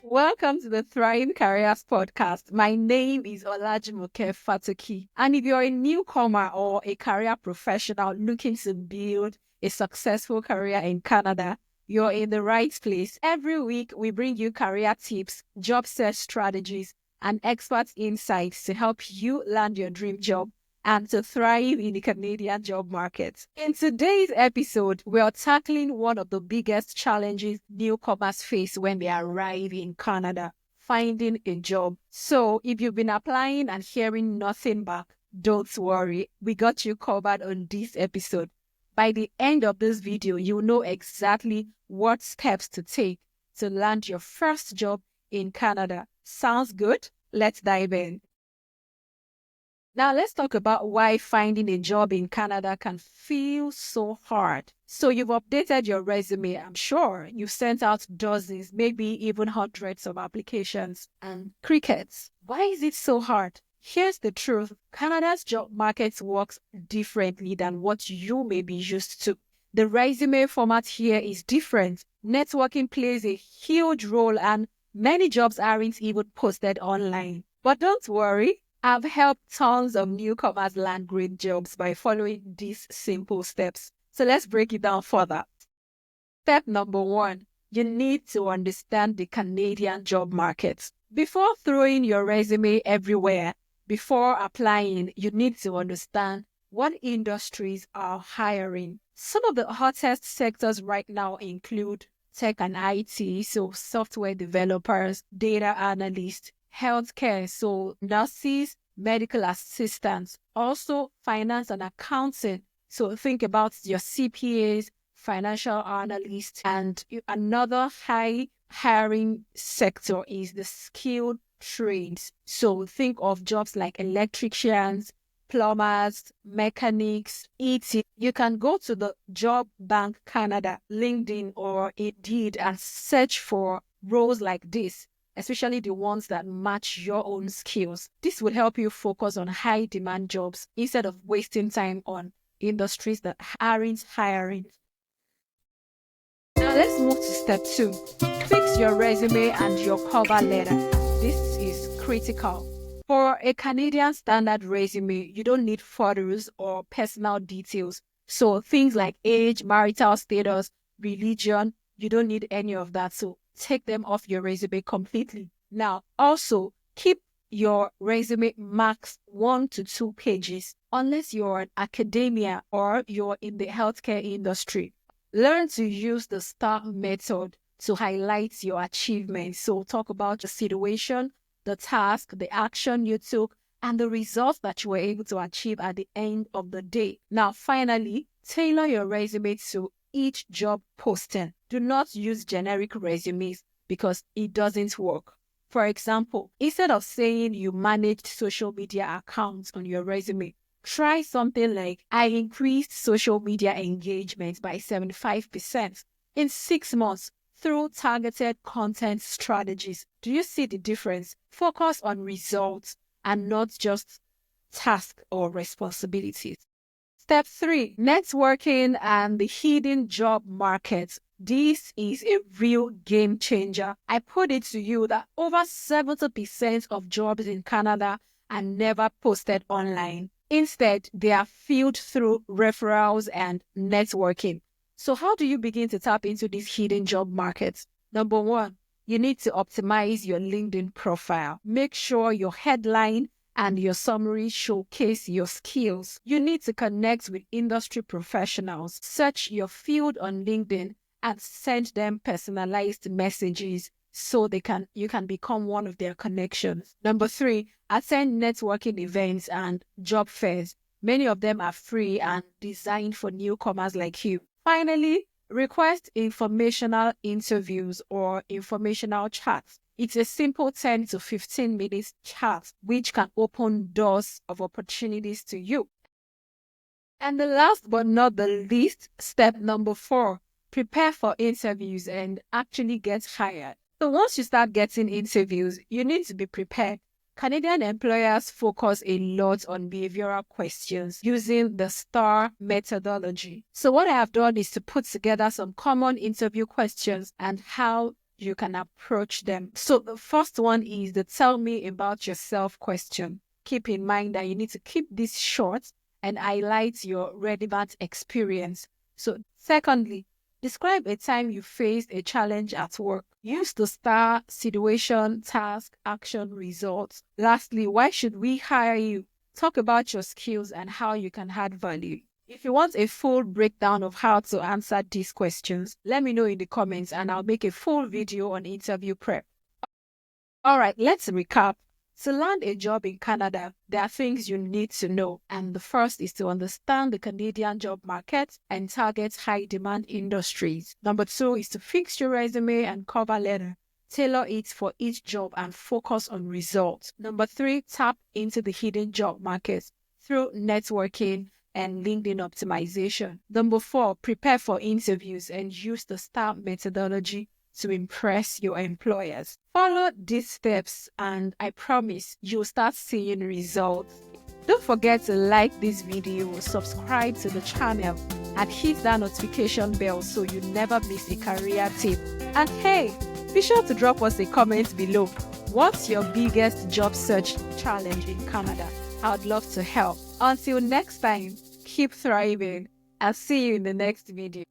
Welcome to the Thriving Careers Podcast. My name is Olajumoke Fatoki. And if you're a newcomer or a career professional looking to build a successful career in Canada, you're in the right place. Every week, we bring you career tips, job search strategies, and expert insights to help you land your dream job and to thrive in the Canadian job market. In today's episode, we are tackling one of the biggest challenges newcomers face when they arrive in Canada, finding a job. So if you've been applying and hearing nothing back, don't worry, we got you covered on this episode. By the end of this video, you'll know exactly what steps to take to land your first job in Canada. Sounds good? Let's dive in. Now, let's talk about why finding a job in Canada can feel so hard. So you've updated your resume, I'm sure. You've sent out dozens, maybe even hundreds of applications. And crickets. Why is it so hard? Here's the truth. Canada's job market works differently than what you may be used to. The resume format here is different. Networking plays a huge role and many jobs aren't even posted online. But don't worry. I've helped tons of newcomers land great jobs by following these simple steps. So let's break it down further. Step number 1, you need to understand the Canadian job market. Before throwing your resume everywhere, before applying, you need to understand what industries are hiring. Some of the hottest sectors right now include tech and IT, so software developers, data analysts, healthcare, so nurses, medical assistants, also finance and accounting. So think about your CPAs, financial analysts, and another high hiring sector is the skilled trades. So think of jobs like electricians, plumbers, mechanics, etc. You can go to the Job Bank Canada, LinkedIn, or Indeed and search for roles like this, especially the ones that match your own skills. This will help you focus on high demand jobs instead of wasting time on industries that aren't hiring. Now let's move to step 2. Fix your resume and your cover letter. This is critical. For a Canadian standard resume, you don't need photos or personal details. So things like age, marital status, religion, you don't need any of that. So take them off your resume completely. Now, also keep your resume max 1 to 2 pages, unless you're in academia or you're in the healthcare industry. Learn to use the STAR method to highlight your achievements. So talk about your situation, the task, the action you took, and the results that you were able to achieve at the end of the day. Now, finally, tailor your resume to each job posting. Do not use generic resumes because it doesn't work. For example, instead of saying you managed social media accounts on your resume, try something like, I increased social media engagement by 75% in 6 months through targeted content strategies. Do you see the difference? Focus on results and not just tasks or responsibilities. Step 3, networking and the hidden job market. This is a real game changer. I put it to you that over 70% of jobs in Canada are never posted online. Instead, they are filled through referrals and networking. So how do you begin to tap into these hidden job markets? Number 1, you need to optimize your LinkedIn profile. Make sure your headline and your summary showcase your skills. You need to connect with industry professionals. Search your field on LinkedIn and send them personalized messages so you can become one of their connections. Number 3, attend networking events and job fairs. Many of them are free and designed for newcomers like you. Finally, request informational interviews or informational chats. It's a simple 10 to 15 minutes chat which can open doors of opportunities to you. And the last but not the least, step number 4, prepare for interviews and actually get hired. So once you start getting interviews, you need to be prepared. Canadian employers focus a lot on behavioral questions using the STAR methodology. So what I have done is to put together some common interview questions and how you can approach them. So the first one is the tell me about yourself question. Keep in mind that you need to keep this short and highlight your relevant experience. So secondly, describe a time you faced a challenge at work. Use the star: situation, task, action, results. Lastly, why should we hire you? Talk about your skills and how you can add value. If you want a full breakdown of how to answer these questions, let me know in the comments and I'll make a full video on interview prep. All right, let's recap. To land a job in Canada, there are things you need to know. And the first is to understand the Canadian job market and target high-demand industries. Number 2 is to fix your resume and cover letter. Tailor it for each job and focus on results. Number 3, tap into the hidden job market through networking and LinkedIn optimization. Number 4, prepare for interviews and use the STAR methodology to impress your employers. Follow these steps and I promise you'll start seeing results. Don't forget to like this video, subscribe to the channel, and hit that notification bell so you never miss a career tip. And hey, be sure to drop us a comment below. What's your biggest job search challenge in Canada? I'd love to help. Until next time, keep thriving. I'll see you in the next video.